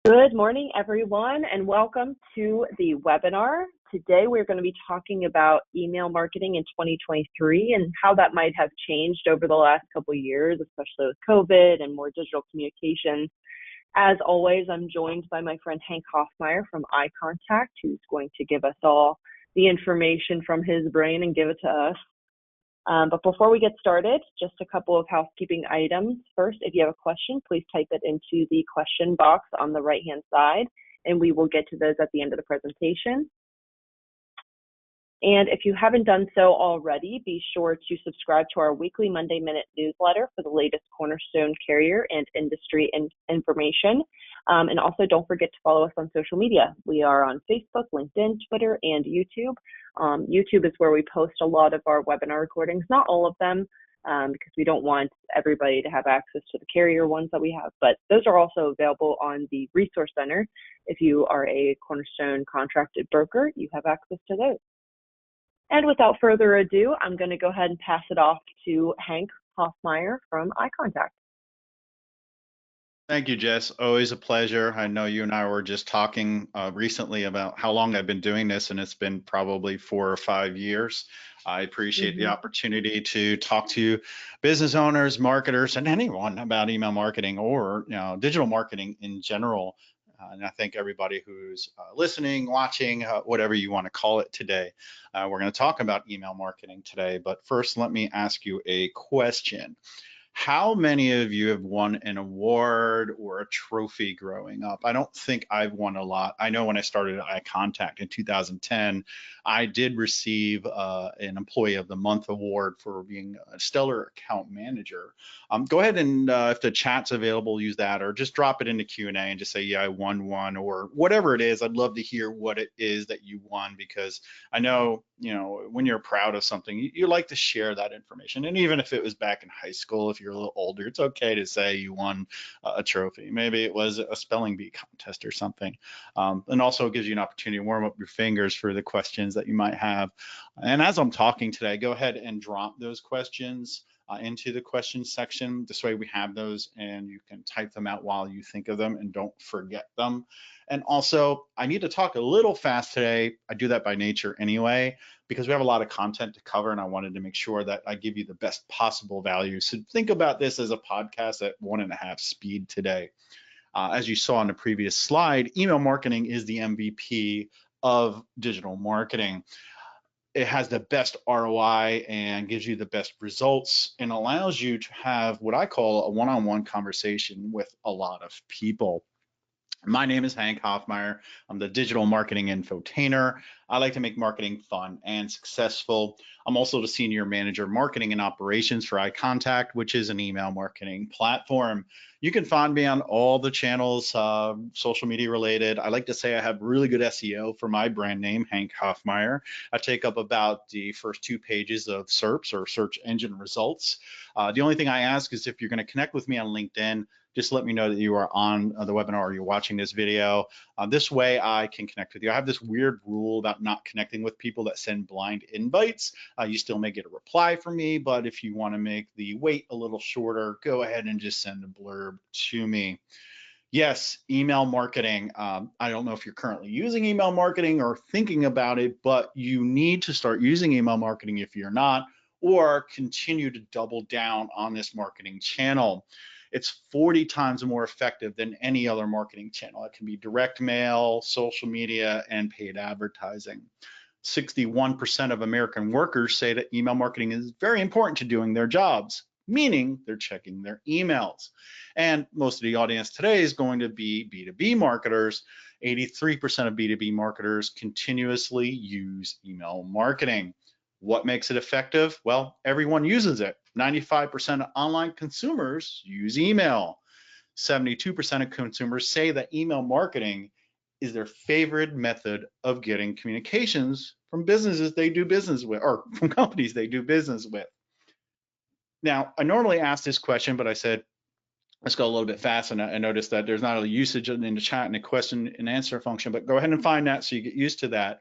Good morning, everyone, and welcome to the webinar. Today, we're going to be talking about email marketing in 2023 and how that might have changed over the last couple of years, especially with COVID and more digital communications. As always, I'm joined by my friend Hank Hoffmeyer from iContact, who's going to give us all the information from his brain and give it to us. But before we get started, just a couple of housekeeping items. First, if you have a question, please type it into the question box on the right-hand side, and we will get to those at the end of the presentation. And if you haven't done so already, be sure to subscribe to our weekly Monday Minute newsletter for the latest Cornerstone carrier and industry information. And also don't forget to follow us on social media. We are on Facebook, LinkedIn, Twitter, and YouTube. YouTube is where we post a lot of our webinar recordings, not all of them, because we don't want everybody to have access to the carrier ones that we have, but those are also available on the Resource Center. If you are a Cornerstone contracted broker, you have access to those. And without further ado, I'm going to go ahead and pass it off to Hank Hoffmeyer from iContact. Thank you, Jess. Always a pleasure. I know you and I were just talking recently about how long I've been doing this, and it's been probably 4 or 5 years. I appreciate the opportunity to talk to business owners, marketers, and anyone about email marketing or digital marketing in general. And I thank everybody who's listening, watching, whatever you want to call it today. We're going to talk about email marketing today, but first let me ask you a question. How many of you have won an award or a trophy growing up? I don't think I've won a lot. I know when I started at iContact in 2010, I did receive an Employee of the Month award for being a stellar account manager. Go ahead and if the chat's available, use that, or just drop it into Q&A and just say, yeah, I won one, or whatever it is. I'd love to hear what it is that you won, because I know, when you're proud of something, you like to share that information. And even if it was back in high school, if you're a little older, it's okay to say you won a trophy. Maybe it was a spelling bee contest or something. And also it gives you an opportunity to warm up your fingers for the questions that you might have. And as I'm talking today, go ahead and drop those questions into the questions section. This way we have those and you can type them out while you think of them and don't forget them. And also, I need to talk a little fast today. I do that by nature anyway, because we have a lot of content to cover, and I wanted to make sure that I give you the best possible value. So think about this as a podcast at 1.5 speed today. As you saw on the previous slide, email marketing is the MVP of digital marketing. It has the best ROI and gives you the best results and allows you to have what I call a one-on-one conversation with a lot of people. My name is Hank Hoffmeyer. I'm the digital marketing infotainer. I like to make marketing fun and successful. I'm also the senior manager marketing and operations for iContact, which is an email marketing platform. You can find me on all the channels, social media related. I like to say I have really good SEO for my brand name, Hank Hoffmeyer. I take up about the first 2 pages of SERPs, or search engine results. The only thing I ask is if you're going to connect with me on LinkedIn, just let me know that you are on the webinar or you're watching this video. This way I can connect with you. I have this weird rule about not connecting with people that send blind invites. You still may get a reply from me, but if you want to make the wait a little shorter, go ahead and just send a blurb to me. Yes, email marketing. I don't know if you're currently using email marketing or thinking about it, but you need to start using email marketing if you're not, or continue to double down on this marketing channel. It's 40 times more effective than any other marketing channel. It can be direct mail, social media, and paid advertising. 61% of American workers say that email marketing is very important to doing their jobs, meaning they're checking their emails. And most of the audience today is going to be B2B marketers. 83% of B2B marketers continuously use email marketing. What makes it effective? Well, everyone uses it. 95% of online consumers use email. 72% of consumers say that email marketing is their favorite method of getting communications from businesses they do business with, or from companies they do business with. Now, I normally ask this question, but I said, let's go a little bit fast, and I noticed that there's not a usage in the chat and a question and answer function, but go ahead and find that so you get used to that.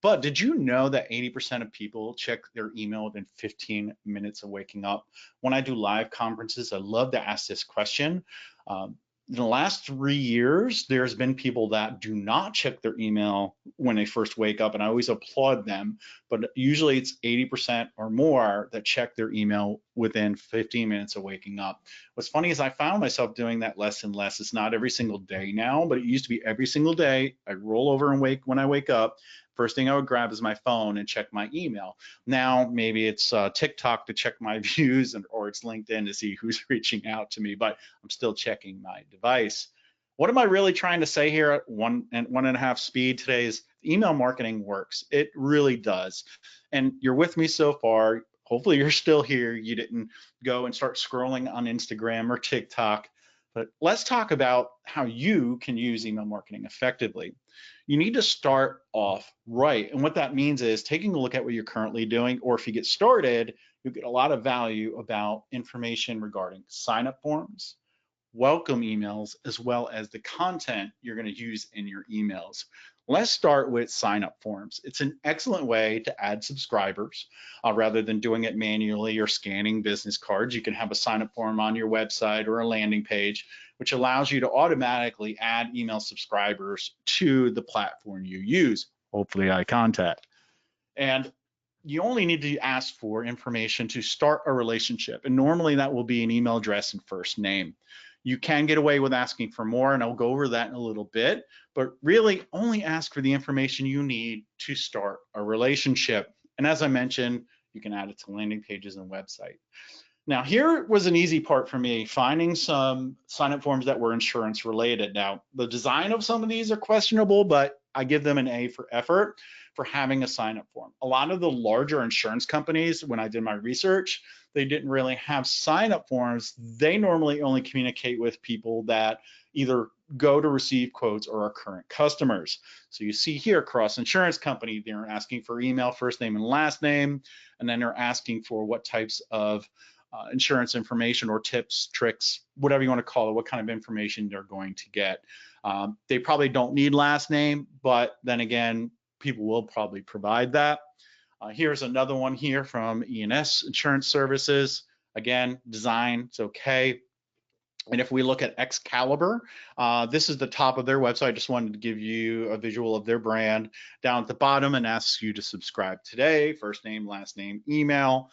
But did you know that 80% of people check their email within 15 minutes of waking up? When I do live conferences, I love to ask this question. In the last 3 years, there's been people that do not check their email when they first wake up, and I always applaud them. But usually it's 80% or more that check their email within 15 minutes of waking up. What's funny is I found myself doing that less and less. It's not every single day now, but it used to be every single day. I'd roll over and when I wake up, first thing I would grab is my phone and check my email. Now, maybe it's TikTok to check my views, or it's LinkedIn to see who's reaching out to me, but I'm still checking my device. What am I really trying to say here at 1.5 speed today is email marketing works. It really does. And you're with me so far. Hopefully you're still here. You didn't go and start scrolling on Instagram or TikTok. But let's talk about how you can use email marketing effectively. You need to start off right. And what that means is taking a look at what you're currently doing, or if you get started, you'll get a lot of value about information regarding sign-up forms, welcome emails, as well as the content you're going to use in your emails. Let's start with sign-up forms. It's an excellent way to add subscribers rather than doing it manually or scanning business cards. You can have a sign-up form on your website or a landing page, which allows you to automatically add email subscribers to the platform you use, hopefully iContact. And you only need to ask for information to start a relationship. And normally that will be an email address and first name. You can get away with asking for more, and I'll go over that in a little bit, but really only ask for the information you need to start a relationship. And as I mentioned, you can add it to landing pages and website. Now, here was an easy part for me, finding some sign-up forms that were insurance related. Now, the design of some of these are questionable, but I give them an A for effort for having a sign-up form. A lot of the larger insurance companies, when I did my research, they didn't really have sign-up forms. They normally only communicate with people that either go to receive quotes or are current customers. So you see here, Cross Insurance Company, they're asking for email, first name and last name, and then they're asking for what types of insurance information or tips, tricks, whatever you want to call it, what kind of information they're going to get. They probably don't need last name, but then again, people will probably provide that. Here's another one here from E&S Insurance Services. Again, design, it's okay. And if we look at Excalibur, this is the top of their website. I just wanted to give you a visual of their brand. Down at the bottom, and asks you to subscribe today, first name, last name, email.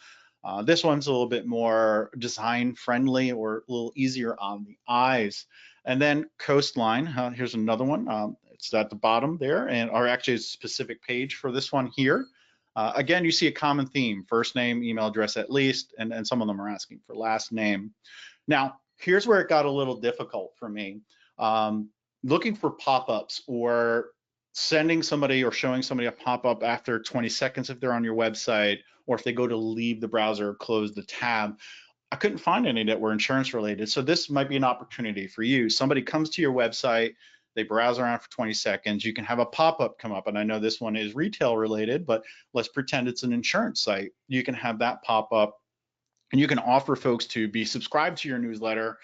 This one's a little bit more design friendly or a little easier on the eyes. And then Coastline, here's another one. It's at the bottom there, and or actually a specific page for this one here. Again, you see a common theme, first name, email address at least, and some of them are asking for last name. Now, here's where it got a little difficult for me. Looking for pop-ups or sending somebody or showing somebody a pop-up after 20 seconds if they're on your website, or if they go to leave the browser or close the tab. I couldn't find any that were insurance related. So this might be an opportunity for you. Somebody comes to your website, they browse around for 20 seconds, you can have a pop-up come up. And I know this one is retail related, but let's pretend it's an insurance site. You can have that pop up, and you can offer folks to be subscribed to your newsletter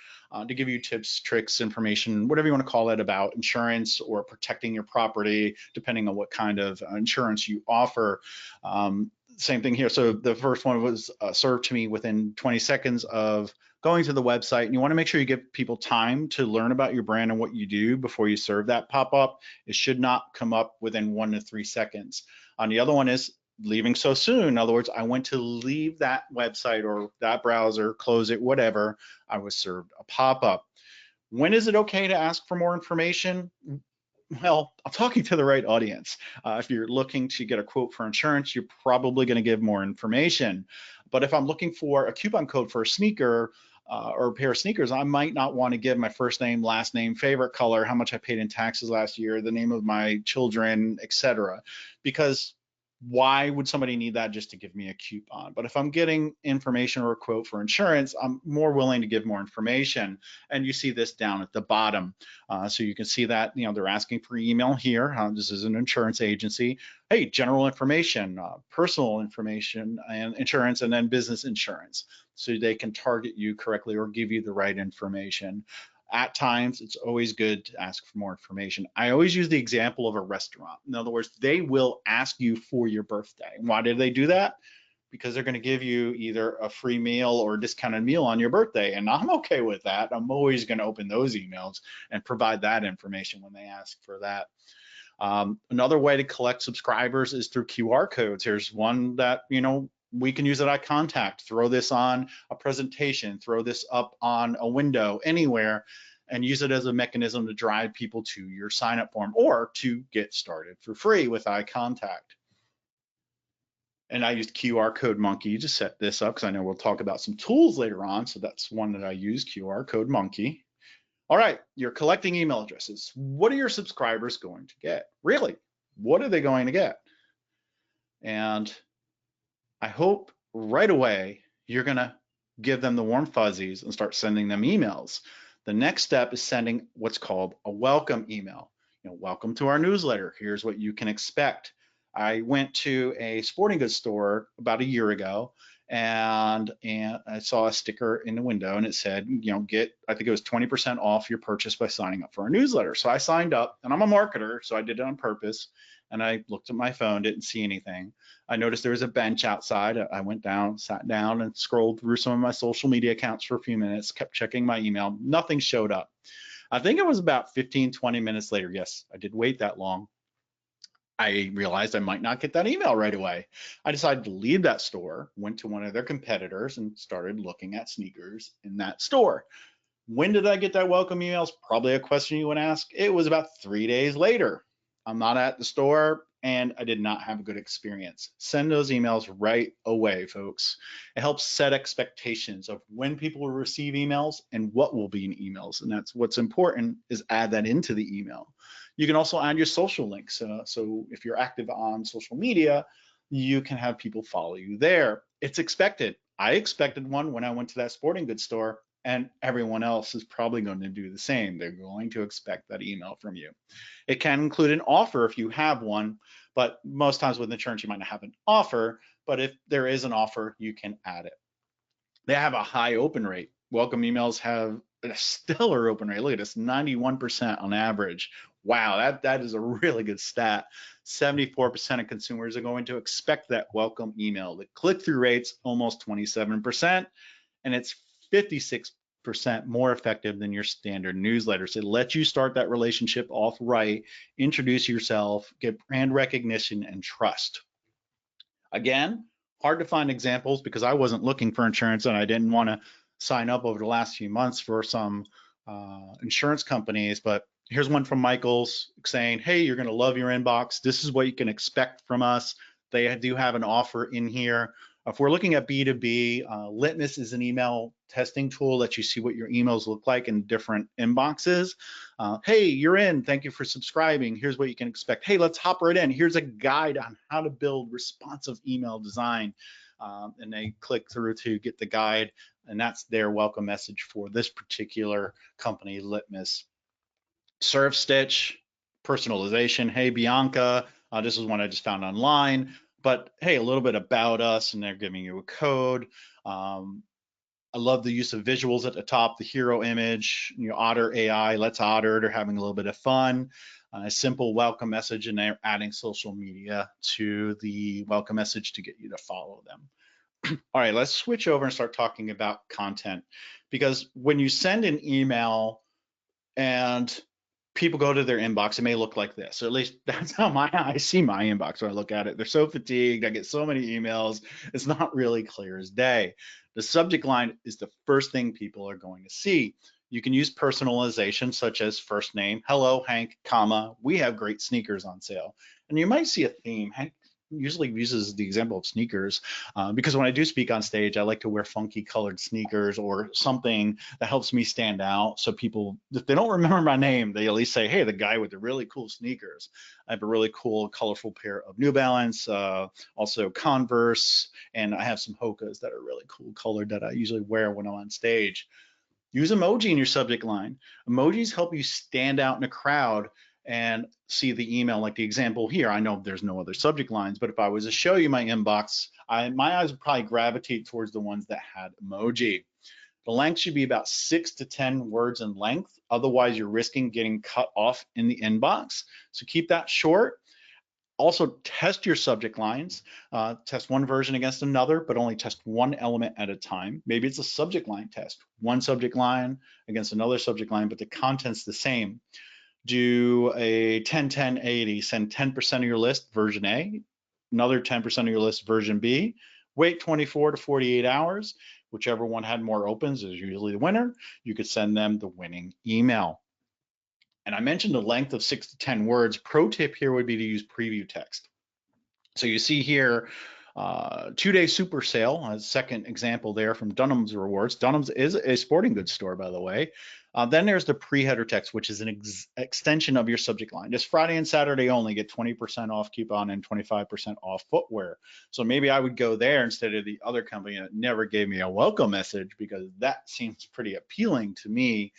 to give you tips, tricks, information, whatever you want to call it, about insurance or protecting your property, depending on what kind of insurance you offer. Same thing here. So the first one was served to me within 20 seconds of going to the website. And you want to make sure you give people time to learn about your brand and what you do before you serve that pop-up. It should not come up within 1 to 3 seconds. On the other one is leaving so soon. In other words, I went to leave that website or that browser, close it, whatever, I was served a pop-up. When is it okay to ask for more information? Well, I'm talking to the right audience. If you're looking to get a quote for insurance, you're probably going to give more information. But if I'm looking for a coupon code for a sneaker or a pair of sneakers, I might not want to give my first name, last name, favorite color, how much I paid in taxes last year, the name of my children, etc. Because why would somebody need that just to give me a coupon? But if I'm getting information or a quote for insurance, I'm more willing to give more information. And you see this down at the bottom. So you can see that, they're asking for email here. This is an insurance agency. Hey, general information, personal information, and insurance, and then business insurance. So they can target you correctly or give you the right information. At times, it's always good to ask for more information. I always use the example of a restaurant. In other words, they will ask you for your birthday. Why do they do that? because they're going to give you either a free meal or a discounted meal on your birthday. And I'm okay with that. I'm always going to open those emails and provide that information when they ask for that. Another way to collect subscribers is through QR codes. Here's one that, we can use it at contact, throw this on a presentation, throw this up on a window, anywhere, and use it as a mechanism to drive people to your sign up form or to get started for free with eye contact. And I used QR Code Monkey to set this up because I know we'll talk about some tools later on. So that's one that I use, QR Code Monkey. All right, you're collecting email addresses. What are your subscribers going to get? Really, what are they going to get? And I hope right away you're going to give them the warm fuzzies and start sending them emails. The next step is sending what's called a welcome email. Welcome to our newsletter. Here's what you can expect. I went to a sporting goods store about a year ago, and I saw a sticker in the window, and it said, I think it was 20% off your purchase by signing up for our newsletter. So I signed up, and I'm a marketer, so I did it on purpose. And I looked at my phone, didn't see anything. I noticed there was a bench outside. I went down, sat down, and scrolled through some of my social media accounts for a few minutes, kept checking my email. Nothing showed up. I think it was about 15, 20 minutes later. Yes, I did wait that long. I realized I might not get that email right away. I decided to leave that store, went to one of their competitors, and started looking at sneakers in that store. When did I get that welcome email? It's probably a question you would ask. It was about 3 days later. I'm not at the store, and I did not have a good experience. Send those emails right away, folks. It helps set expectations of when people will receive emails and what will be in emails. And that's what's important, is add that into the email. You can also add your social links. So if you're active on social media, you can have people follow you there. It's expected. I expected one when I went to that sporting goods store, and everyone else is probably going to do the same. They're going to expect that email from you. It can include an offer if you have one, but most times with insurance, you might not have an offer, but if there is an offer, you can add it. They have a high open rate. Welcome emails have a stellar open rate. Look at this, 91% on average. Wow, that is a really good stat. 74% of consumers are going to expect that welcome email. The click-through rate's almost 27%, and it's 56% more effective than your standard newsletters. It lets you start that relationship off right, introduce yourself, get brand recognition and trust. Again, hard to find examples because I wasn't looking for insurance and I didn't want to sign up over the last few months for some insurance companies, but here's one from Michael's saying, hey, you're going to love your inbox. This is what you can expect from us. They do have an offer in here. If we're looking at B2B, Litmus is an email testing tool that you see what your emails look like in different inboxes. Hey, you're in. Thank you for subscribing. Here's what you can expect. Hey, let's hop right in. Here's a guide on how to build responsive email design. And they click through to get the guide, and that's their welcome message for this particular company, Litmus. Serve Stitch, personalization. Hey, Bianca, this is one I just found online. But hey, a little bit about us, and they're giving you a code. I love the use of visuals at the top, the hero image, Otter AI, let's Otter, they're having a little bit of fun. A simple welcome message, and they're adding social media to the welcome message to get you to follow them. All right, let's switch over and start talking about content, because when you send an email and people go to their inbox, it may look like this, or at least that's how I see my inbox when I look at it. They're so fatigued. I get so many emails. It's not really clear as day. The subject line is the first thing people are going to see. You can use personalization, such as first name, hello, Hank, comma, we have great sneakers on sale. And you might see a theme. Hank usually uses the example of sneakers because when I do speak on stage, I like to wear funky colored sneakers or something that helps me stand out. So people, if they don't remember my name, they at least say, hey, the guy with the really cool sneakers. I have a really cool, colorful pair of New Balance, also Converse, and I have some Hokas that are really cool colored that I usually wear when I'm on stage. Use emoji in your subject line. Emojis help you stand out in a crowd and see the email, like the example here. I know there's no other subject lines, but if I was to show you my inbox, my eyes would probably gravitate towards the ones that had emoji. The length should be about 6 to 10 words in length. Otherwise, you're risking getting cut off in the inbox. So keep that short. Also, test your subject lines. Test one version against another, but only test one element at a time. Maybe it's a subject line test. One subject line against another subject line, but the content's the same. Do a 10-10-80. Send 10% of your list version A, another 10% of your list version B. Wait 24 to 48 hours. Whichever one had more opens is usually the winner. You could send them the winning email. And I mentioned the length of 6 to 10 words. Pro tip here would be to use preview text. So you see here, 2-day super sale, a second example there from Dunham's Rewards. Dunham's is a sporting goods store, by the way. Then there's the pre-header text, which is an extension of your subject line. Just Friday and Saturday only, get 20% off coupon and 25% off footwear. So maybe I would go there instead of the other company that never gave me a welcome message, because that seems pretty appealing to me.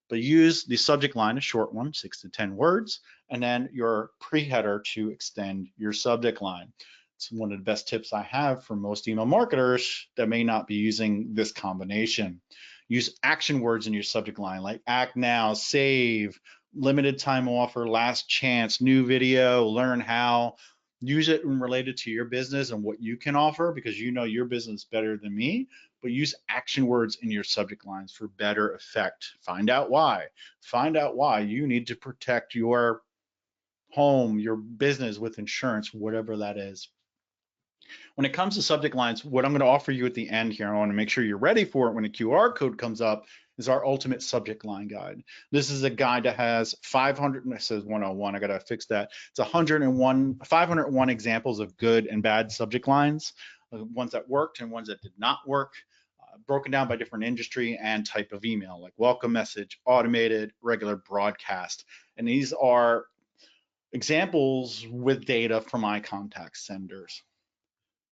But use the subject line, a short one, 6 to 10 words, and then your pre-header to extend your subject line. It's one of the best tips I have for most email marketers that may not be using this combination. Use action words in your subject line, like act now, save, limited time offer, last chance, new video, learn how. Use it related to your business and what you can offer, because you know your business better than me. But use action words in your subject lines for better effect. Find out why. Find out why you need to protect your home, your business with insurance, whatever that is. When it comes to subject lines, what I'm going to offer you at the end here, I want to make sure you're ready for it when a QR code comes up, is our ultimate subject line guide. This is a guide that has 500, and it says 101, I got to fix that. It's 501 examples of good and bad subject lines, ones that worked and ones that did not work, broken down by different industry and type of email, like welcome message, automated, regular, broadcast. And these are examples with data from my contact centers.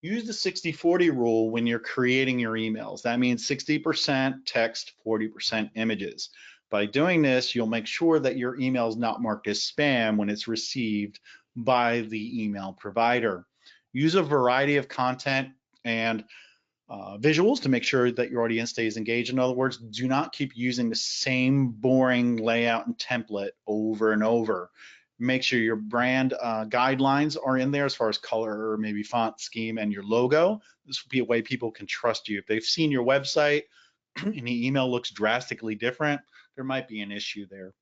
Use the 60-40 rule when you're creating your emails. That means 60% text, 40% images. By doing this, you'll make sure that your email is not marked as spam when it's received by the email provider. Use a variety of content and visuals to make sure that your audience stays engaged. In other words, do not keep using the same boring layout and template over and over. Make sure your brand guidelines are in there as far as color or maybe font scheme and your logo. This will be a way people can trust you. If they've seen your website and the email looks drastically different, there might be an issue there.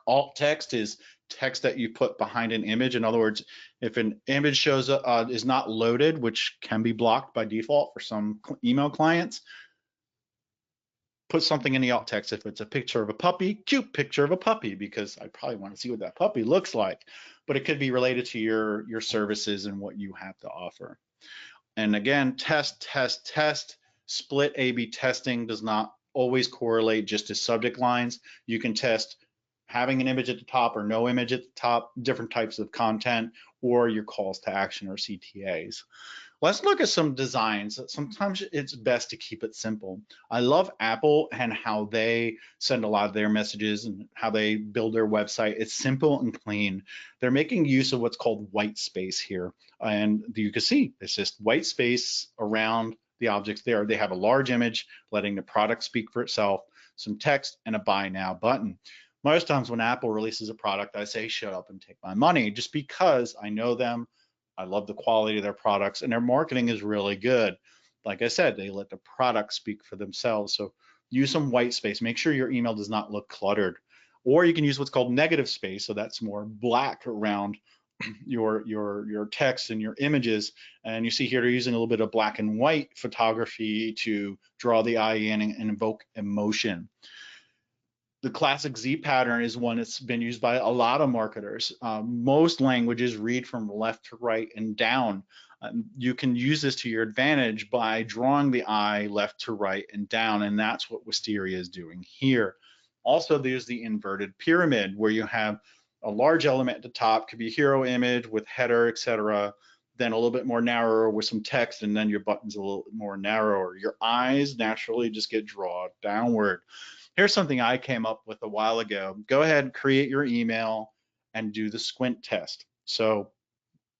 Alt text is text that you put behind an image. In other words, if an image shows is not loaded, which can be blocked by default for some email clients, put something in the alt text. If it's a picture of a puppy, cute picture of a puppy, because I probably want to see what that puppy looks like. But it could be related to your services and what you have to offer. And again, test, test, test. Split A/B testing does not always correlate just to subject lines. You can test having an image at the top or no image at the top, different types of content, or your calls to action or CTAs. Let's look at some designs. Sometimes it's best to keep it simple. I love Apple and how they send a lot of their messages and how they build their website. It's simple and clean. They're making use of what's called white space here. And you can see it's just white space around the objects there. They have a large image letting the product speak for itself, some text, and a buy now button. Most times when Apple releases a product, I say, shut up and take my money, just because I know them. I love the quality of their products, and their marketing is really good. Like I said, they let the products speak for themselves. So use some white space. Make sure your email does not look cluttered. Or you can use what's called negative space. So that's more black around your text and your images. And you see here they're using a little bit of black and white photography to draw the eye in and invoke emotion. The classic Z pattern is one that's been used by a lot of marketers. Most languages read from left to right and down. You can use this to your advantage by drawing the eye left to right and down, and that's what Wisteria is doing here. Also, there's the inverted pyramid, where you have a large element at the top, could be a hero image with header, etc., then a little bit more narrower with some text, and then your button's a little more narrower. Your eyes naturally just get drawn downward. Here's something I came up with a while ago. Go ahead, create your email, and do the squint test. So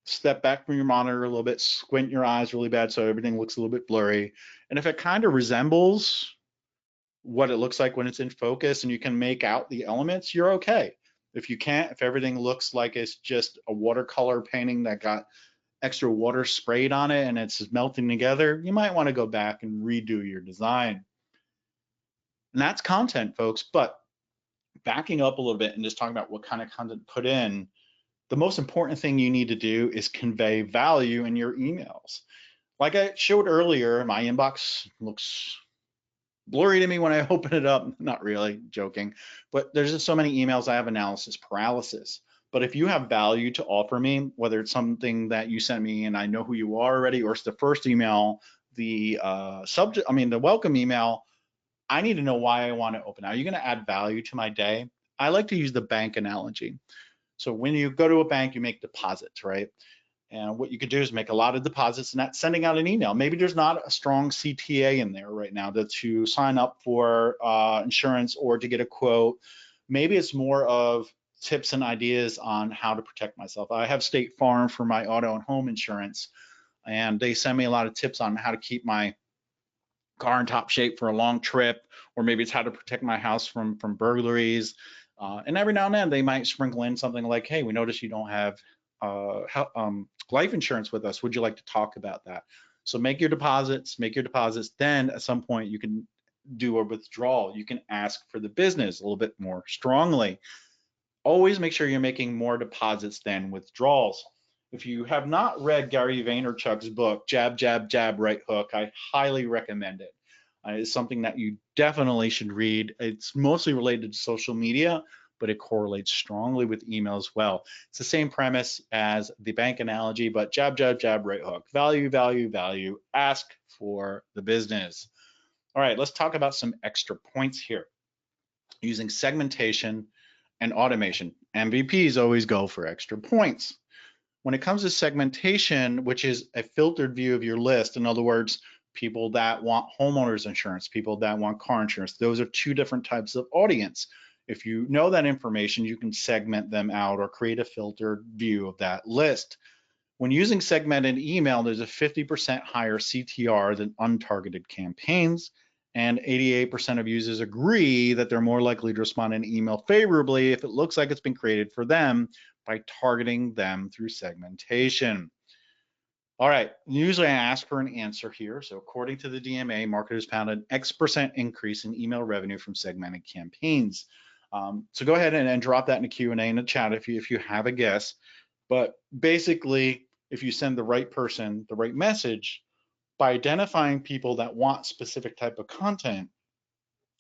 step back from your monitor a little bit, squint your eyes really bad so everything looks a little bit blurry. And if it kind of resembles what it looks like when it's in focus and you can make out the elements, you're okay. If you can't, if everything looks like it's just a watercolor painting that got extra water sprayed on it and it's melting together, you might want to go back and redo your design. And that's content, folks. But backing up a little bit and just talking about what kind of content to put in, the most important thing you need to do is convey value in your emails. Like I showed earlier, my inbox looks blurry to me when I open it up. Not really, joking, but there's just so many emails I have analysis paralysis. But if you have value to offer me, whether it's something that you sent me and I know who you are already, or it's the first email, the the welcome email, I need to know why I want to open. Are you going to add value to my day? I like to use the bank analogy. So when you go to a bank, you make deposits, right? And what you could do is make a lot of deposits and that's sending out an email. Maybe there's not a strong CTA in there right now to sign up for insurance or to get a quote. Maybe it's more of tips and ideas on how to protect myself. I have State Farm for my auto and home insurance, and they send me a lot of tips on how to keep my car in top shape for a long trip, or maybe it's how to protect my house from burglaries. And every now and then they might sprinkle in something like, hey, we noticed you don't have life insurance with us. Would you like to talk about that? So make your deposits. Then at some point you can do a withdrawal. You can ask for the business a little bit more strongly. Always make sure you're making more deposits than withdrawals. If you have not read Gary Vaynerchuk's book, Jab, Jab, Jab, Right Hook, I highly recommend it. It's something that you definitely should read. It's mostly related to social media, but it correlates strongly with email as well. It's the same premise as the bank analogy, but jab, jab, jab, right hook. Value, value, value. Ask for the business. All right, let's talk about some extra points here. Using segmentation and automation. MVPs always go for extra points. When it comes to segmentation, which is a filtered view of your list, in other words, people that want homeowners insurance, people that want car insurance, those are two different types of audience. If you know that information, you can segment them out or create a filtered view of that list. When using segmented email, there's a 50% higher CTR than untargeted campaigns, and 88% of users agree that they're more likely to respond in email favorably if it looks like it's been created for them by targeting them through segmentation. All right, usually I ask for an answer here. So according to the DMA, marketers found an X% increase in email revenue from segmented campaigns. So go ahead and drop that in the Q&A in the chat if you have a guess. But basically, if you send the right person the right message, by identifying people that want specific type of content,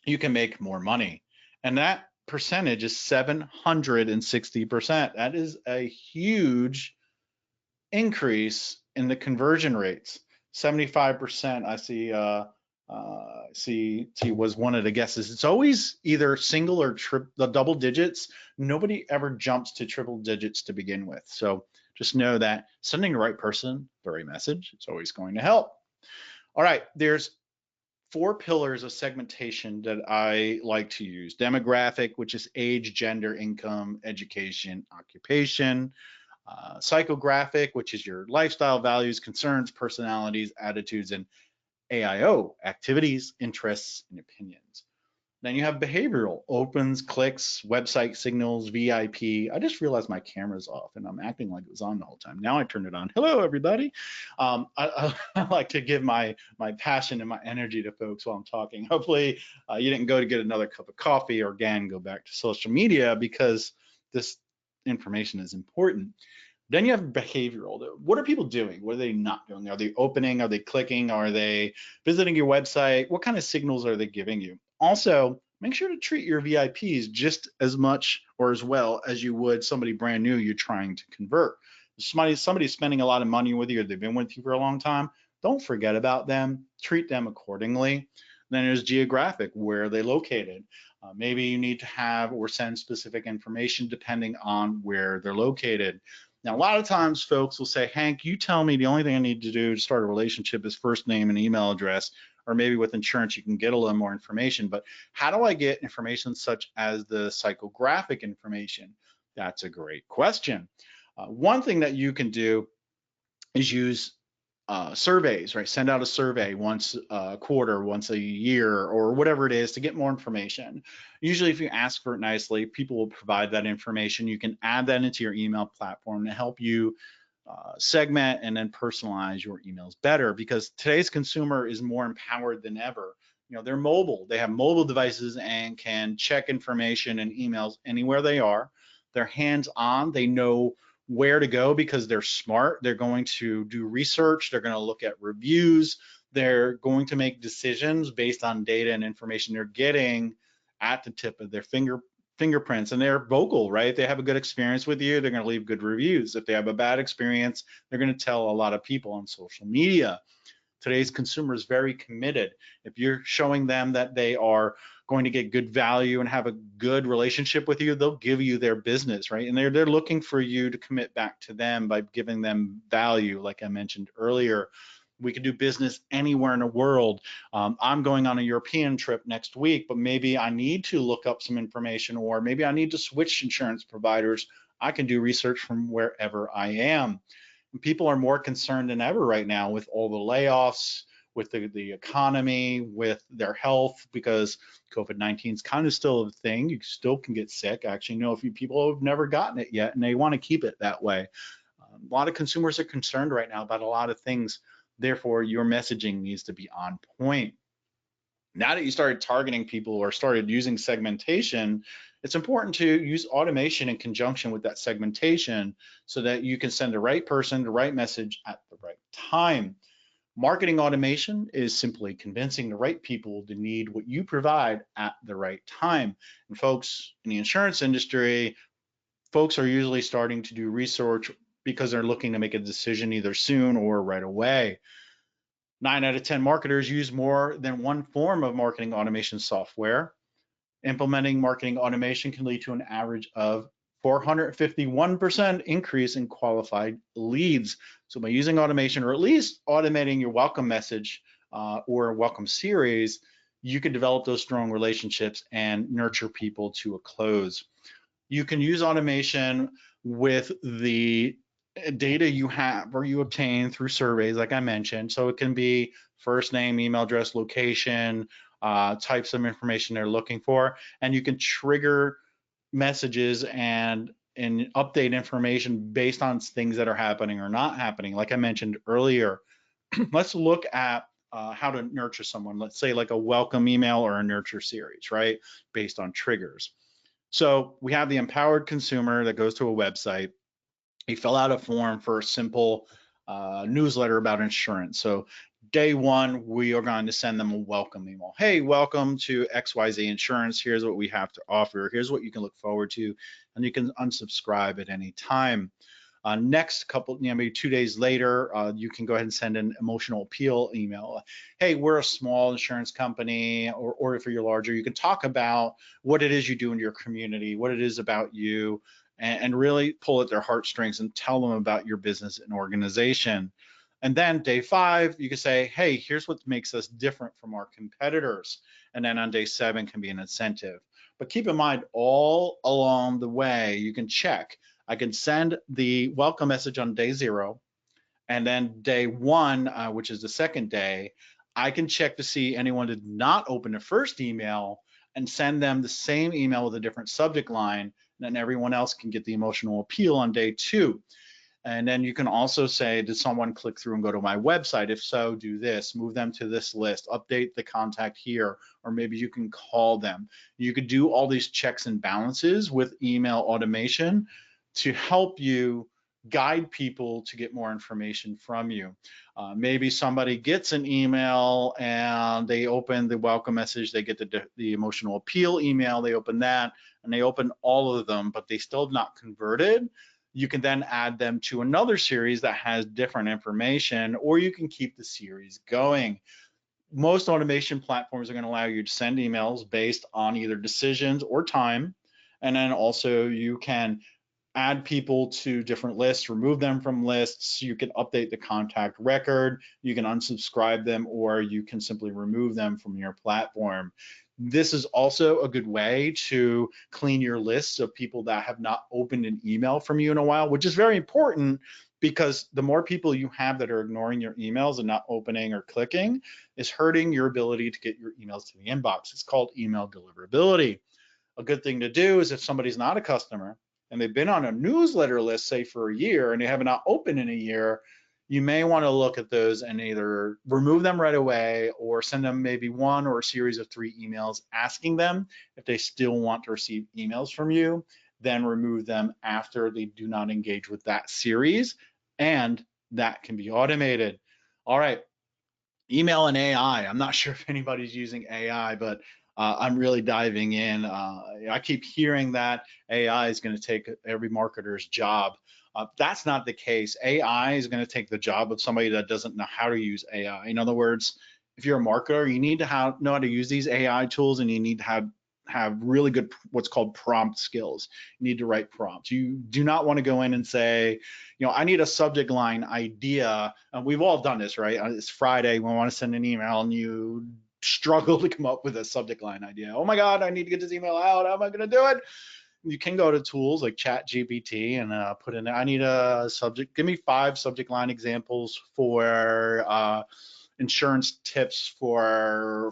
you can make more money. And that percentage is 760%. That is a huge increase in the conversion rates. 75%, I see was one of the guesses. It's always either single or the double digits. Nobody ever jumps to triple digits to begin with. So just know that sending the right person the right message is always going to help. All right, there's 4 pillars of segmentation that I like to use. Demographic, which is age, gender, income, education, occupation. Psychographic, which is your lifestyle, values, concerns, personalities, attitudes, and AIO, activities, interests, and opinions. Then you have behavioral, opens, clicks, website signals, VIP. I just realized my camera's off and I'm acting like it was on the whole time. Now I turned it on. Hello, everybody. I like to give my passion and my energy to folks while I'm talking. Hopefully you didn't go to get another cup of coffee or again, go back to social media because this information is important. Then you have behavioral. What are people doing? What are they not doing? Are they opening? Are they clicking? Are they visiting your website? What kind of signals are they giving you? Also, make sure to treat your VIPs just as much or as well as you would somebody brand new you're trying to convert. Somebody's spending a lot of money with you or they've been with you for a long time, don't forget about them. Treat them accordingly. Then there's geographic. Where are they located? Maybe you need to have or send specific information depending on where they're located. Now, a lot of times folks will say, Hank, you tell me the only thing I need to do to start a relationship is first name and email address, or maybe with insurance you can get a little more information, but how do I get information such as the psychographic information? That's a great question. One thing that you can do is use surveys, right? Send out a survey once a quarter, once a year, or whatever it is to get more information. Usually, if you ask for it nicely, people will provide that information. You can add that into your email platform to help you segment and then personalize your emails better, because today's consumer is more empowered than ever. You know, they're mobile. They have mobile devices and can check information and emails anywhere they are. They're hands-on. They know where to go because they're smart. They're going to do research. They're going to look at reviews. They're going to make decisions based on data and information they're getting at the tip of their fingerprints, and they're vocal, right? If they have a good experience with you, they're going to leave good reviews. If they have a bad experience, they're going to tell a lot of people on social media. Today's consumer is very committed. If you're showing them that they are going to get good value and have a good relationship with you, they'll give you their business, right? And they're looking for you to commit back to them by giving them value, like I mentioned earlier. We can do business anywhere in the world. I'm going on a European trip next week, but maybe I need to look up some information, or maybe I need to switch insurance providers. I can do research from wherever I am. And people are more concerned than ever right now with all the layoffs, with the economy, with their health, because COVID-19 is kind of still a thing. You still can get sick. I actually know a few people who have never gotten it yet, and they want to keep it that way. A lot of consumers are concerned right now about a lot of things. Therefore, your messaging needs to be on point. Now that you started targeting people or started using segmentation, it's important to use automation in conjunction with that segmentation so that you can send the right person the right message at the right time. Marketing automation is simply convincing the right people to need what you provide at the right time. And folks in the insurance industry, folks are usually starting to do research because they're looking to make a decision either soon or right away. 9 out of 10 marketers use more than one form of marketing automation software. Implementing marketing automation can lead to an average of 451% increase in qualified leads. So by using automation, or at least automating your welcome message or welcome series, you can develop those strong relationships and nurture people to a close. You can use automation with the data you have or you obtain through surveys, like I mentioned. So it can be first name, email address, location, types of information they're looking for, and you can trigger messages and update information based on things that are happening or not happening. Like I mentioned earlier, let's look at how to nurture someone. Let's say like a welcome email or a nurture series, right? Based on triggers. So we have the empowered consumer that goes to a website. He fill out a form for a simple newsletter about insurance. So day one, we are going to send them a welcome email. Hey, welcome to XYZ Insurance. Here's what we have to offer. Here's what you can look forward to. And you can unsubscribe at any time. Next couple, maybe 2 days later, you can go ahead and send an emotional appeal email. Hey, we're a small insurance company, or if you're larger, you can talk about what it is you do in your community, what it is about you, and really pull at their heartstrings and tell them about your business and organization. And then day 5, you can say, hey, here's what makes us different from our competitors. And then on day 7 can be an incentive. But keep in mind, all along the way, you can check. I can send the welcome message on day 0, and then day 1, which is the second day, I can check to see anyone did not open the first email and send them the same email with a different subject line, and then everyone else can get the emotional appeal on day 2. And then you can also say, did someone click through and go to my website? If so, do this, move them to this list, update the contact here, or maybe you can call them. You could do all these checks and balances with email automation to help you guide people to get more information from you. Maybe somebody gets an email and they open the welcome message, they get the emotional appeal email, they open that, and they open all of them, but they still have not converted. You can then add them to another series that has different information, or you can keep the series going. Most automation platforms are going to allow you to send emails based on either decisions or time. And then also you can add people to different lists, remove them from lists. You can update the contact record. You can unsubscribe them, or you can simply remove them from your platform. This is also a good way to clean your lists of people that have not opened an email from you in a while, which is very important because the more people you have that are ignoring your emails and not opening or clicking is hurting your ability to get your emails to the inbox. It's called email deliverability. A good thing to do is if somebody's not a customer and they've been on a newsletter list, say for a year, and they have not opened in a year, you may want to look at those and either remove them right away or send them maybe one or a series of 3 emails asking them if they still want to receive emails from you, then remove them after they do not engage with that series, and that can be automated. All right, email and AI. I'm not sure if anybody's using AI, but I'm really diving in. I keep hearing that AI is going to take every marketer's job. That's not the case. AI is going to take the job of somebody that doesn't know how to use AI. In other words, if you're a marketer, you need to know how to use these AI tools, and you need to have really good what's called prompt skills. You need to write prompts. You do not want to go in and say, I need a subject line idea. And we've all done this, right? It's Friday, we want to send an email, and you struggle to come up with a subject line idea. Oh my God, I need to get this email out. How am I going to do it? You can go to tools like ChatGPT and put in, I need a subject, give me 5 subject line examples for insurance tips for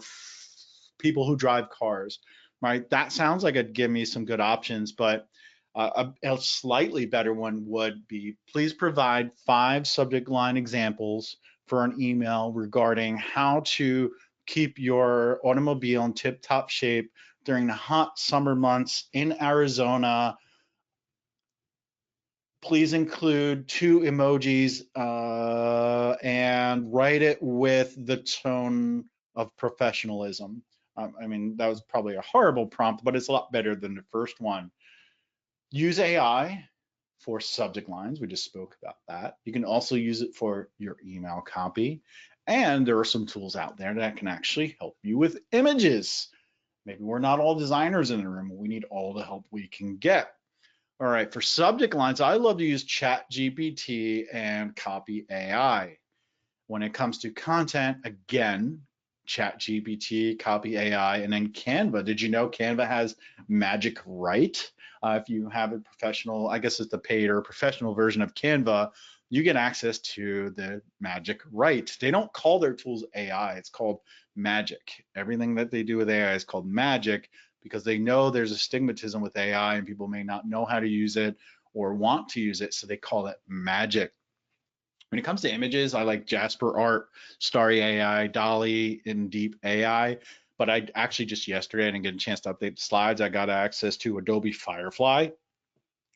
people who drive cars, right? That sounds like it'd give me some good options, but a slightly better one would be, please provide 5 subject line examples for an email regarding how to keep your automobile in tip-top shape during the hot summer months in Arizona. Please include 2 emojis and write it with the tone of professionalism. I mean, that was probably a horrible prompt, but it's a lot better than the first one. Use AI for subject lines. We just spoke about that. You can also use it for your email copy. And there are some tools out there that can actually help you with images. Maybe we're not all designers in the room. We need all the help we can get. All right, for subject lines, I love to use ChatGPT and Copy AI. When it comes to content, again, ChatGPT, Copy AI, and then Canva. Did you know Canva has Magic Write? If you have a professional, I guess it's the paid or professional version of Canva, you get access to the Magic Write. They don't call their tools AI, it's called Magic. Everything that they do with AI is called Magic because they know there's a stigmatism with AI and people may not know how to use it or want to use it, so they call it Magic. When it comes to images, I like Jasper Art, Starry AI, Dolly, and Deep AI. But I actually just yesterday, I didn't get a chance to update the slides. I got access to Adobe Firefly,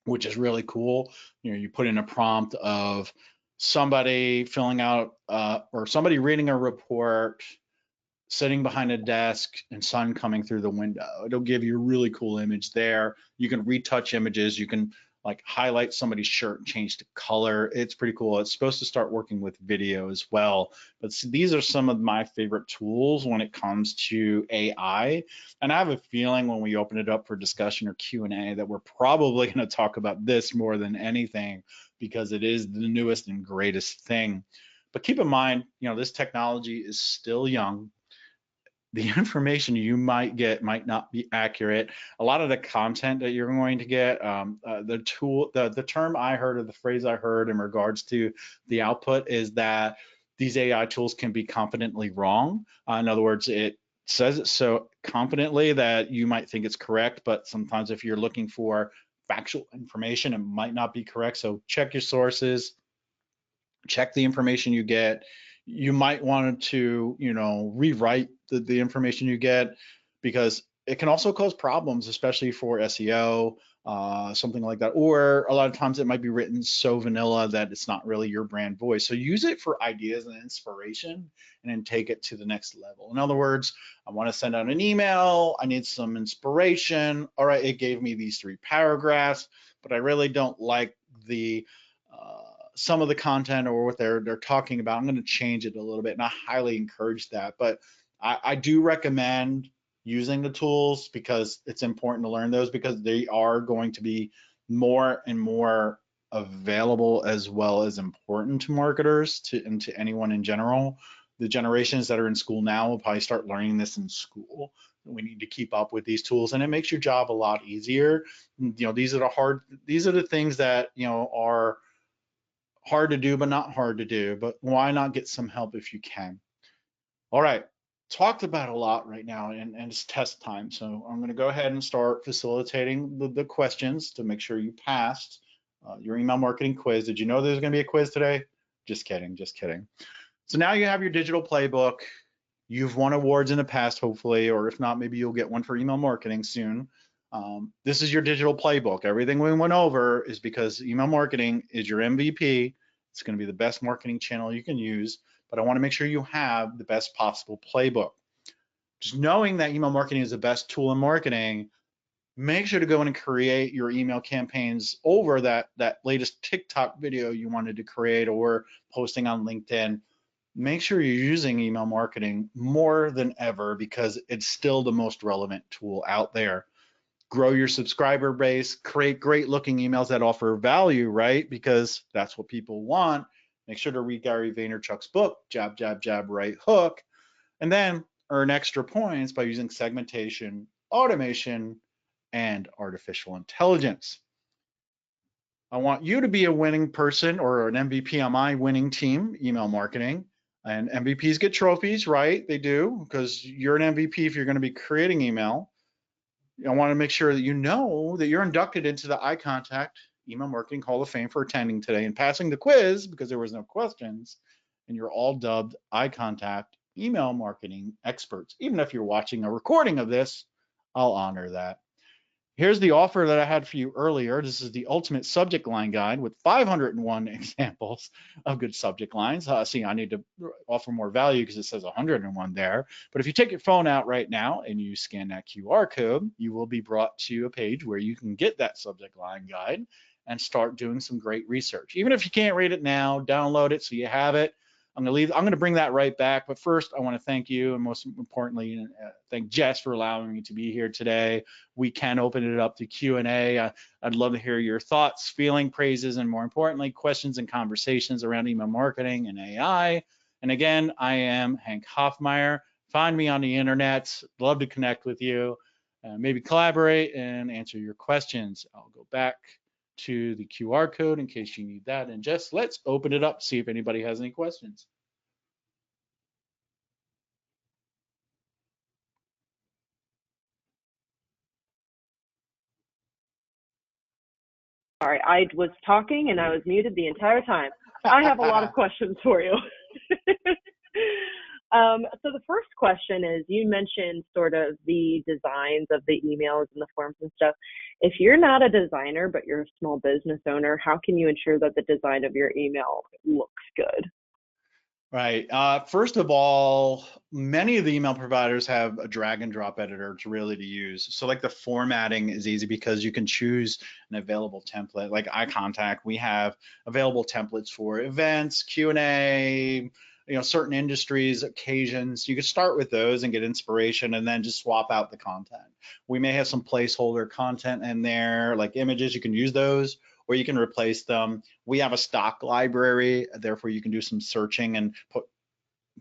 which is really cool. You put in a prompt of somebody filling out or somebody reading a report, sitting behind a desk, and sun coming through the window. It'll give you a really cool image there. You can retouch images. You can like highlight somebody's shirt and change the color. It's pretty cool. It's supposed to start working with video as well. But these are some of my favorite tools when it comes to AI. And I have a feeling when we open it up for discussion or Q&A that we're probably going to talk about this more than anything because it is the newest and greatest thing. But keep in mind, this technology is still young. The information you might get might not be accurate. A lot of the content that you're going to get, the term I heard or the phrase I heard in regards to the output is that these AI tools can be confidently wrong. In other words, it says it so confidently that you might think it's correct, but sometimes if you're looking for factual information, it might not be correct. So check your sources, check the information you get. You might want to, rewrite the information you get because it can also cause problems, especially for SEO, something like that. Or a lot of times it might be written so vanilla that it's not really your brand voice. So use it for ideas and inspiration and then take it to the next level. In other words, I want to send out an email. I need some inspiration. All right, it gave me these 3 paragraphs, but I really don't like the some of the content or what they're talking about. I'm going to change it a little bit, and I highly encourage that. But I do recommend using the tools because it's important to learn those because they are going to be more and more available as well as important to marketers and to anyone in general. The generations that are in school now will probably start learning this in school. We need to keep up with these tools, and it makes your job a lot easier. These are the things that are hard to do, but not hard to do. But why not get some help if you can? All right, talked about a lot right now, and it's test time. So I'm going to go ahead and start facilitating the questions to make sure you passed your email marketing quiz. Did you know there's going to be a quiz today? Just kidding, just kidding. So now you have your digital playbook. You've won awards in the past, hopefully, or if not, maybe you'll get one for email marketing soon. This is your digital playbook. Everything we went over is because email marketing is your MVP. It's going to be the best marketing channel you can use, but I want to make sure you have the best possible playbook. Just knowing that email marketing is the best tool in marketing, make sure to go in and create your email campaigns over that latest TikTok video you wanted to create or posting on LinkedIn. Make sure you're using email marketing more than ever because it's still the most relevant tool out there. Grow your subscriber base, create great looking emails that offer value, right? Because that's what people want. Make sure to read Gary Vaynerchuk's book, Jab, Jab, Jab, Right Hook, and then earn extra points by using segmentation, automation, and artificial intelligence. I want you to be a winning person or an MVP on my winning team, email marketing. And MVPs get trophies, right? They do, because you're an MVP if you're going to be creating email. I want to make sure that you know that you're inducted into the iContact Email Marketing Hall of Fame for attending today and passing the quiz because there was no questions. And you're all dubbed iContact email marketing experts. Even if you're watching a recording of this, I'll honor that. Here's the offer that I had for you earlier. This is the ultimate subject line guide with 501 examples of good subject lines. See, I need to offer more value because it says 101 there. But if you take your phone out right now and you scan that QR code, you will be brought to a page where you can get that subject line guide and start doing some great research. Even if you can't read it now, download it so you have it. I'm going to bring that right back. But first, I want to thank you, and most importantly, thank Jess for allowing me to be here today. We can open it up to Q&A. I'd love to hear your thoughts, feeling, praises, and more importantly, questions and conversations around email marketing and AI. And again, I am Hank Hoffmeyer. Find me on the internet. Love to connect with you, maybe collaborate and answer your questions. I'll go back to the QR code in case you need that. And just let's open it up, see if anybody has any questions. Sorry, I was talking and I was muted the entire time. I have a lot of questions for you. So the first question is, you mentioned sort of the designs of the emails and the forms and stuff. If you're not a designer, but you're a small business owner, how can you ensure that the design of your email looks good? Right. First of all, many of the email providers have a drag and drop editor to use. So like the formatting is easy because you can choose an available template. Like iContact, we have available templates for events, Q&A, certain industries, occasions. You could start with those and get inspiration and then just swap out the content. We may have some placeholder content in there, like images, you can use those or you can replace them. We have a stock library, therefore you can do some searching and put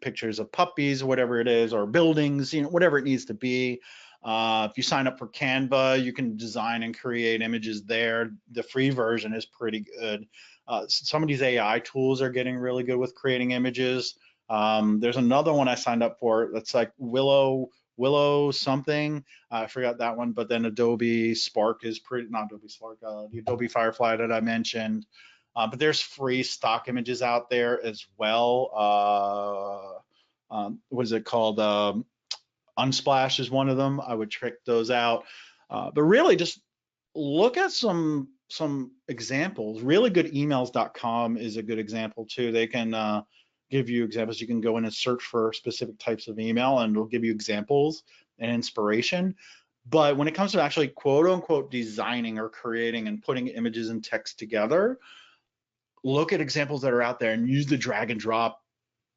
pictures of puppies, whatever it is, or buildings, whatever it needs to be. If you sign up for Canva, you can design and create images there. The free version is pretty good. Some of these AI tools are getting really good with creating images. There's another one I signed up for that's like Willow something. I forgot that one, but then Adobe Spark is not Adobe Spark, the Adobe Firefly that I mentioned. But there's free stock images out there as well. What is it called? Unsplash is one of them. I would check those out. But really just look at some examples. Reallygoodemails.com is a good example too. They can give you examples. You can go in and search for specific types of email and it'll give you examples and inspiration. But when it comes to actually quote unquote designing or creating and putting images and text together, look at examples that are out there and use the drag and drop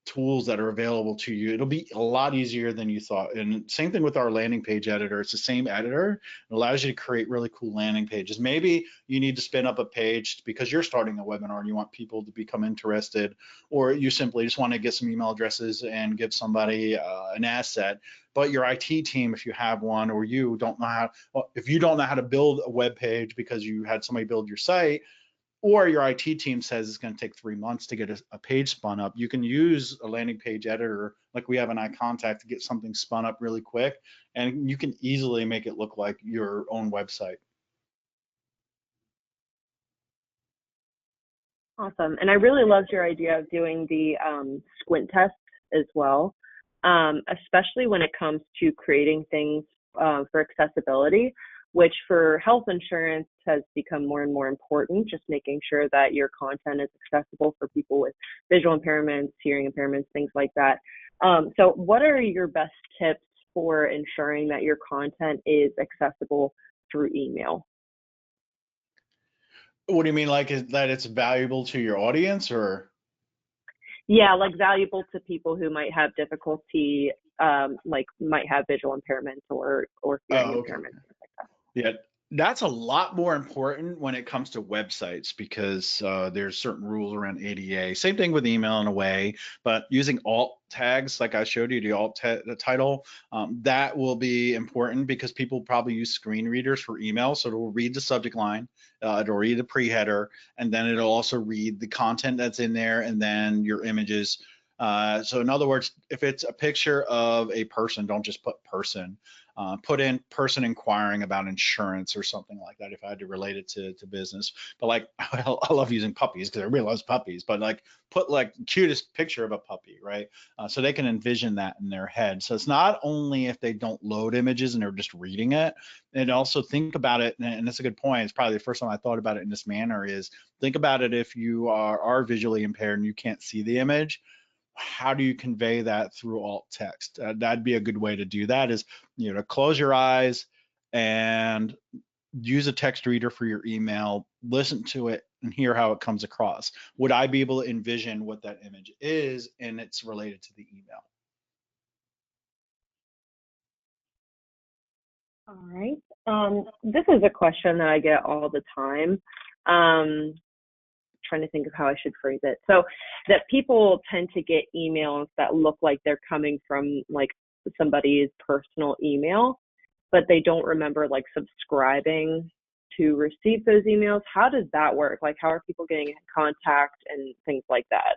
tools that are available to you. It'll be a lot easier than you thought. And same thing with our landing page editor. It's the same editor. It allows you to create really cool landing pages. Maybe you need to spin up a page because you're starting a webinar and you want people to become interested, or you simply just want to get some email addresses and give somebody an asset. But your IT team, if you have one, or you don't know how, if you don't know how to build a web page because you had somebody build your site, or your IT team says it's going to take 3 months to get a page spun up, you can use a landing page editor like we have in iContact to get something spun up really quick, and you can easily make it look like your own website. Awesome. And I really loved your idea of doing the squint test as well, especially when it comes to creating things for accessibility, which for health insurance has become more and more important, just making sure that your content is accessible for people with visual impairments, hearing impairments, things like that. So what are your best tips for ensuring that your content is accessible through email? What do you mean, like is that it's valuable to your audience, or? Yeah, like valuable to people who might have difficulty, like might have visual impairments or hearing Oh, okay. impairments, things like that. Yeah, that's a lot more important when it comes to websites because there's certain rules around ADA. Same thing with email in a way, but using alt tags, like I showed you, the title, that will be important because people probably use screen readers for email. So it'll read the subject line, it'll read the pre-header, and then it'll also read the content that's in there and then your images. So in other words, if it's a picture of a person, don't just put person. Put in person inquiring about insurance or something like that if I had to relate it to business. But like, I love using puppies because everybody loves puppies, but like put like cutest picture of a puppy, right? So they can envision that in their head. So it's not only if they don't load images and they're just reading it, and also think about it, and that's a good point. It's probably the first time I thought about it in this manner is think about it if you are visually impaired and you can't see the image, how do you convey that through alt text? That'd be a good way to do that is, to close your eyes and use a text reader for your email, listen to it and hear how it comes across. Would I be able to envision what that image is and it's related to the email? All right. This is a question that I get all the time. Trying to think of how I should phrase it. So that people tend to get emails that look like they're coming from like somebody's personal email, but they don't remember like subscribing to receive those emails. How does that work? Like, how are people getting in contact and things like that?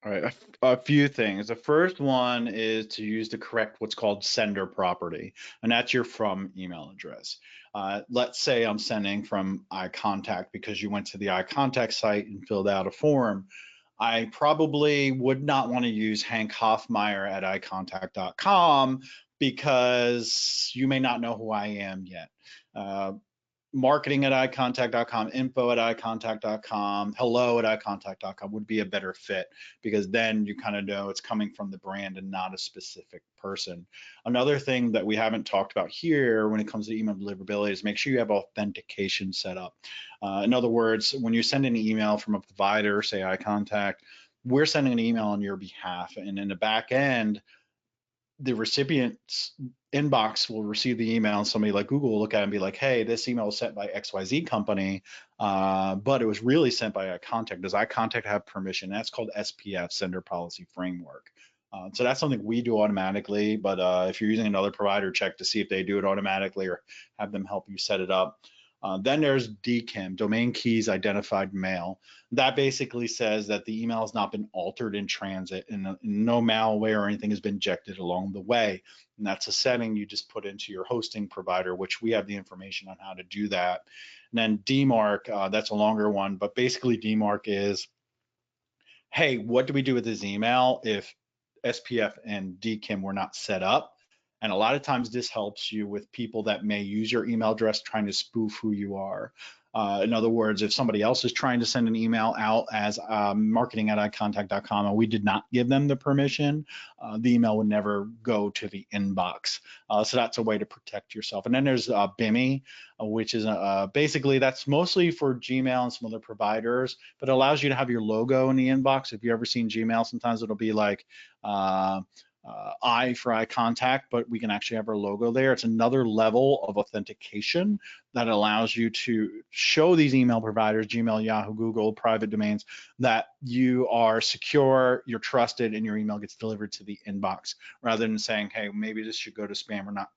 All right, a few things. The first one is to use the correct what's called sender property, and that's your from email address. Let's say I'm sending from iContact because you went to the iContact site and filled out a form. I probably would not want to use Hank Hoffmeyer at iContact.com because you may not know who I am yet. Uh, Marketing at iContact.com, info at iContact.com, hello at iContact.com would be a better fit because then you kind of know it's coming from the brand and not a specific person. Another thing that we haven't talked about here when it comes to email deliverability is make sure you have authentication set up. In other words, when you send an email from a provider, say iContact, we're sending an email on your behalf, and in the back end, the recipient's inbox will receive the email and somebody like Google will look at it and be like, hey, this email was sent by XYZ company, but it was really sent by iContact. Does iContact have permission? That's called SPF, Sender Policy Framework. So that's something we do automatically, but if you're using another provider, check to see if they do it automatically or have them help you set it up. Then there's DKIM, Domain Keys Identified Mail. That basically says that the email has not been altered in transit and no malware or anything has been injected along the way. And that's a setting you just put into your hosting provider, which we have the information on how to do that. And then DMARC, that's a longer one, but basically DMARC is, hey, what do we do with this email if SPF and DKIM were not set up? And a lot of times this helps you with people that may use your email address trying to spoof who you are. In other words, if somebody else is trying to send an email out as marketing at iContact.com and we did not give them the permission, the email would never go to the inbox. So that's a way to protect yourself. And then there's BIMI, which is basically that's mostly for Gmail and some other providers, but it allows you to have your logo in the inbox. If you've ever seen Gmail, sometimes it'll be like, I for eye contact, but we can actually have our logo there. It's another level of authentication that allows you to show these email providers, Gmail, Yahoo, Google, private domains, that you are secure, you're trusted, and your email gets delivered to the inbox rather than saying, hey, maybe this should go to spam or not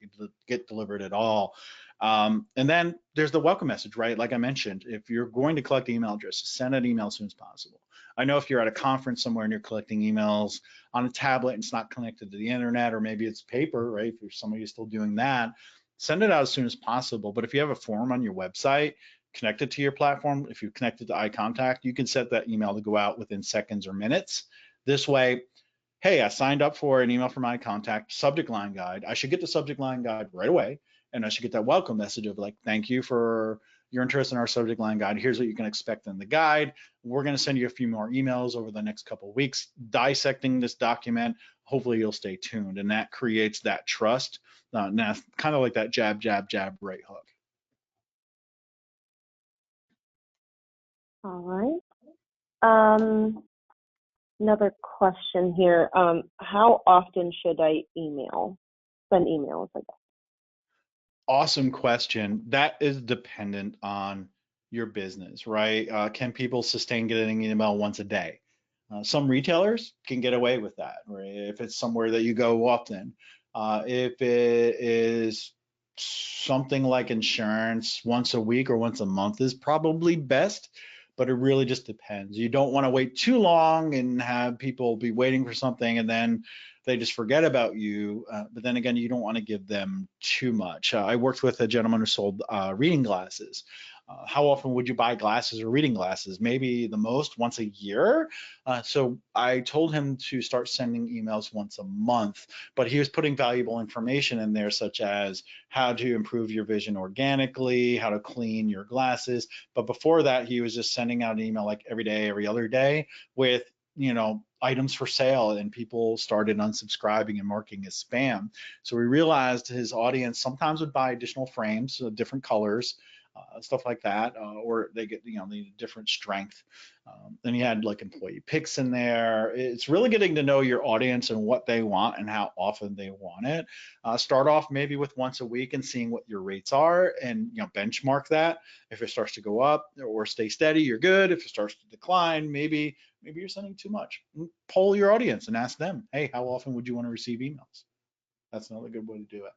get delivered at all. And then there's the welcome message, right? Like I mentioned, if you're going to collect email addresses, send an email as soon as possible. I know if you're at a conference somewhere and you're collecting emails on a tablet and it's not connected to the internet, or maybe it's paper, right? If somebody is still doing that, send it out as soon as possible. But if you have a form on your website, connect it to your platform. If you connect it to iContact, you can set that email to go out within seconds or minutes. This way, hey, I signed up for an email from iContact subject line guide. I should get the subject line guide right away. And I should get that welcome message of like, thank you for your interest in our subject line guide. Here's what you can expect in the guide. We're going to send you a few more emails over the next couple of weeks dissecting this document. Hopefully you'll stay tuned. And that creates that trust. Now, kind of like that jab, jab, jab, right hook. All right. Another question here. How often should I send emails, I guess? Awesome question. That is dependent on your business, right? Can people sustain getting an email once a day? Some retailers can get away with that, right? If it's somewhere that you go often. If it is something like insurance, once a week or once a month is probably best, but it really just depends. You don't want to wait too long and have people be waiting for something and then they just forget about you. But then again, you don't want to give them too much. I worked with a gentleman who sold reading glasses. How often would you buy glasses or reading glasses? Maybe the most once a year. So I told him to start sending emails once a month, but he was putting valuable information in there, such as how to improve your vision organically, how to clean your glasses. But before that, he was just sending out an email like every day, every other day with items for sale, and people started unsubscribing and marking as spam. So we realized his audience sometimes would buy additional frames, so different colors, stuff like that, or they get, they need a different strength. Then you had like employee picks in there. It's really getting to know your audience and what they want and how often they want it. Start off maybe with once a week and seeing what your rates are, and benchmark that. If it starts to go up or stay steady, you're good. If it starts to decline, maybe you're sending too much. Poll your audience and ask them, hey, how often would you want to receive emails? That's another good way to do it.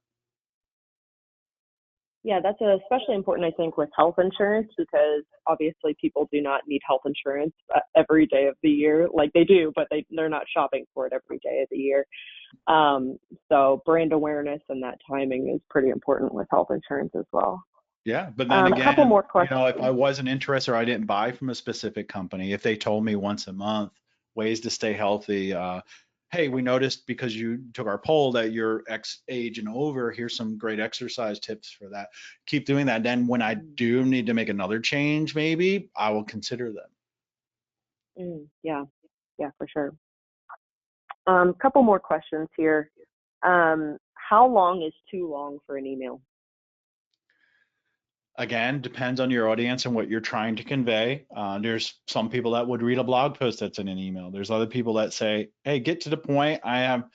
Yeah, that's especially important, I think, with health insurance, because obviously people do not need health insurance every day of the year. Like they do, but they're not shopping for it every day of the year. So brand awareness and that timing is pretty important with health insurance as well. Yeah, but then A couple again, more questions. if I wasn't interested or I didn't buy from a specific company, if they told me once a month ways to stay healthy, hey, we noticed because you took our poll that you're X age and over, here's some great exercise tips for that. Keep doing that. Then when I do need to make another change, maybe I will consider them. Yeah, for sure. Couple more questions here. How long is too long for an email? Again, depends on your audience and what you're trying to convey. There's some people that would read a blog post that's in an email. There's other people that say, hey, get to the point. I have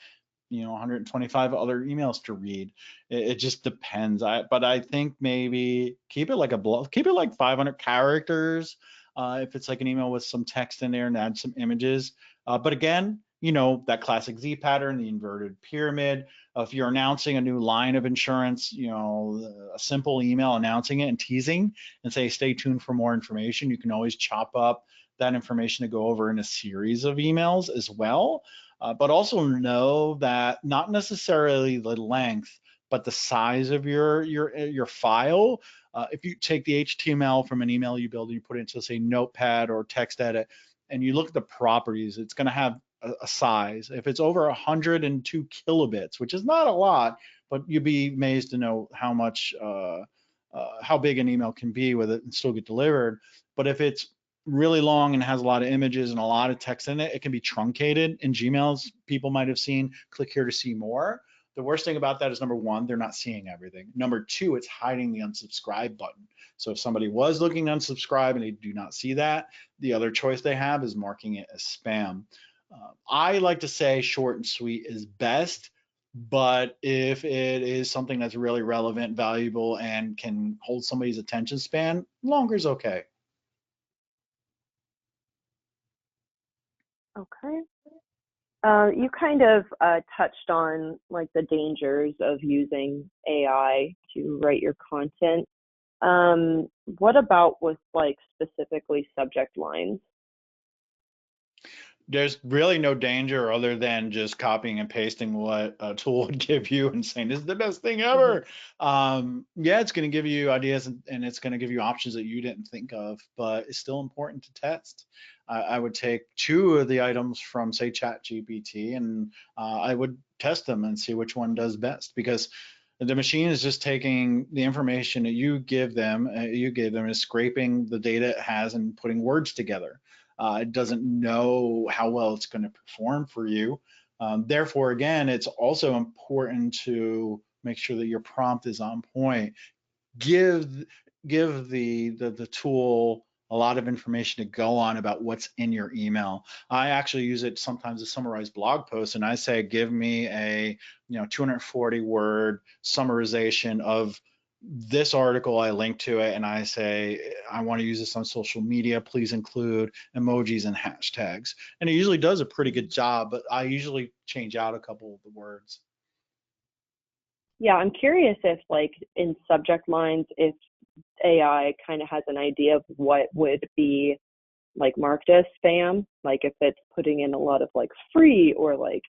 125 other emails to read. It just depends. But I think maybe keep it like a blog, keep it like 500 characters. If it's like an email with some text in there and add some images. But again, that classic Z pattern, the inverted pyramid. If you're announcing a new line of insurance, a simple email announcing it and teasing and say, stay tuned for more information. You can always chop up that information to go over in a series of emails as well. But also know that not necessarily the length, but the size of your file. If you take the HTML from an email you build and you put it into, say, Notepad or text edit, and you look at the properties, it's going to have a size. If it's over 102 kilobits, which is not a lot, but you'd be amazed to know how much, how big an email can be with it and still get delivered. But if it's really long and has a lot of images and a lot of text in it, it can be truncated. In Gmails, people might have seen, click here to see more. The worst thing about that is, number one, they're not seeing everything. Number two, it's hiding the unsubscribe button. So if somebody was looking to unsubscribe and they do not see that, the other choice they have is marking it as spam. I like to say short and sweet is best, but if it is something that's really relevant, valuable, and can hold somebody's attention span, longer is okay. Okay. You kind of touched on like the dangers of using AI to write your content. What about with like specifically subject lines? There's really no danger other than just copying and pasting what a tool would give you and saying this is the best thing Hmm. ever. Yeah, it's going to give you ideas and it's going to give you options that you didn't think of, but it's still important to test. I would take two of the items from, say, ChatGPT, and I would test them and see which one does best, because the machine is just taking the information that you give them, is scraping the data it has and putting words together. It doesn't know how well it's going to perform for you. Therefore, again, it's also important to make sure that your prompt is on point. Give the tool a lot of information to go on about what's in your email. I actually use it sometimes to summarize blog posts, and I say, give me a 240 word summarization of this article. I link to it and I say, I want to use this on social media. Please include emojis and hashtags. And it usually does a pretty good job, but I usually change out a couple of the words. Yeah, I'm curious if like in subject lines, if AI kind of has an idea of what would be like marked as spam, like if it's putting in a lot of like free or like,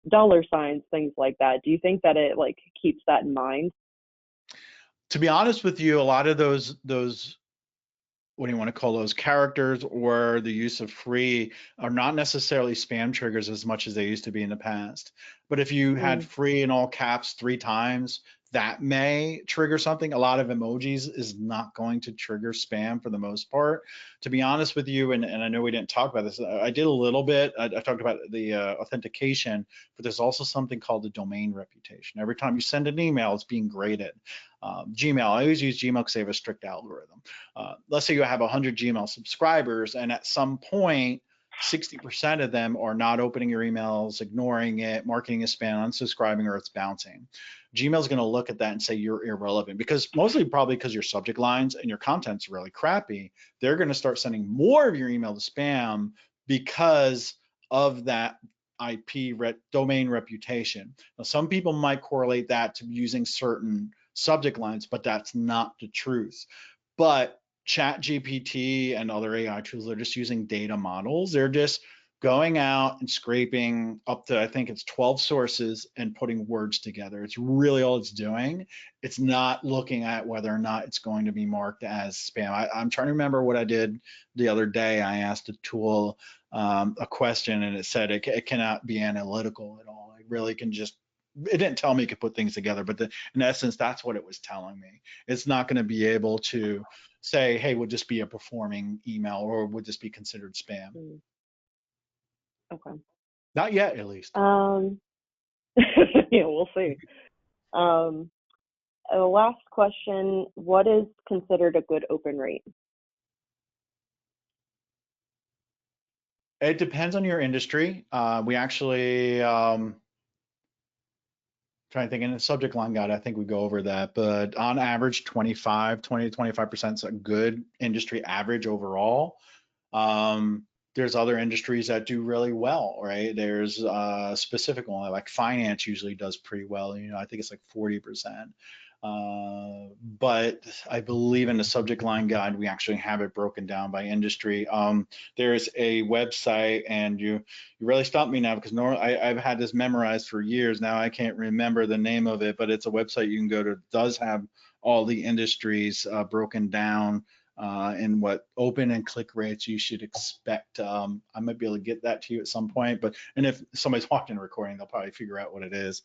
dollar signs, things like that. Do you think that it like keeps that in mind? To be honest with you, a lot of those what do you want to call those characters or the use of free are not necessarily spam triggers as much as they used to be in the past. But if you had Mm, free in all caps 3 times, that may trigger something. A lot of emojis is not going to trigger spam for the most part. To be honest with you, and I know we didn't talk about this, I did a little bit. I talked about the authentication, but there's also something called the domain reputation. Every time you send an email, it's being graded. Gmail, I always use Gmail because they have a strict algorithm. Let's say you have 100 Gmail subscribers, and at some point, 60% of them are not opening your emails, ignoring it, marking as spam, unsubscribing, or it's bouncing. Gmail is going to look at that and say you're irrelevant, because mostly probably because your subject lines and your content's really crappy. They're going to start sending more of your email to spam because of that domain reputation. Now, some people might correlate that to using certain subject lines, but that's not the truth. But Chat GPT and other AI tools, they're just using data models. They're just going out and scraping up to, I think it's 12 sources and putting words together. It's really all it's doing. It's not looking at whether or not it's going to be marked as spam. I'm trying to remember what I did the other day. I asked a tool a question, and it said it cannot be analytical at all. It really can just, it didn't tell me it could put things together, but in essence, that's what it was telling me. It's not going to be able to say, hey, would this be a performing email or would this be considered spam? mm, okay. Not yet, at least. Um, yeah, we'll see. Um, last question, what is considered a good open rate? It depends on your industry. We actually, trying to think in the subject line guide, I think we go over that, but on average, 20 to 25% is a good industry average overall. Um, there's other industries that do really well, right? There's specific one like finance usually does pretty well. I think it's like 40%. But I believe in the subject line guide, we actually have it broken down by industry. There's a website, and you really stumped me now, because I've had this memorized for years now. I can't remember the name of it, but it's a website you can go to. It does have all the industries broken down and what open and click rates you should expect. I might be able to get that to you at some point, and if somebody's watching a recording, they'll probably figure out what it is.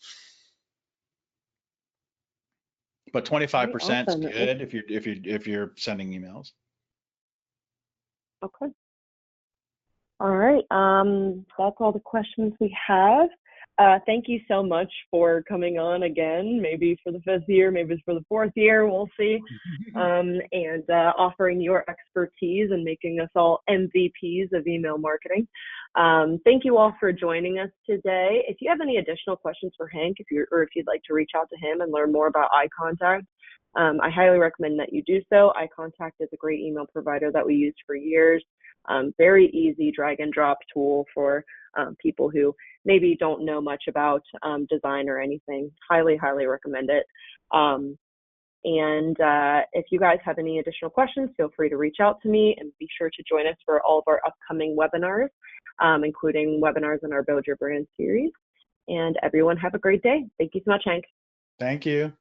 But All right, 25% is awesome. good if you're sending emails. Okay. All right. That's all the questions we have. Thank you so much for coming on again, maybe for the fifth year, maybe it's for the fourth year, we'll see. And offering your expertise and making us all MVPs of email marketing. Thank you all for joining us today. If you have any additional questions for Hank, if you'd like to reach out to him and learn more about iContact, I highly recommend that you do so. iContact is a great email provider that we used for years. Very easy drag and drop tool for people who maybe don't know much about design or anything. Highly, highly recommend it. And if you guys have any additional questions, feel free to reach out to me, and be sure to join us for all of our upcoming webinars, including webinars in our Build Your Brand series. And everyone have a great day. Thank you so much, Hank. Thank you.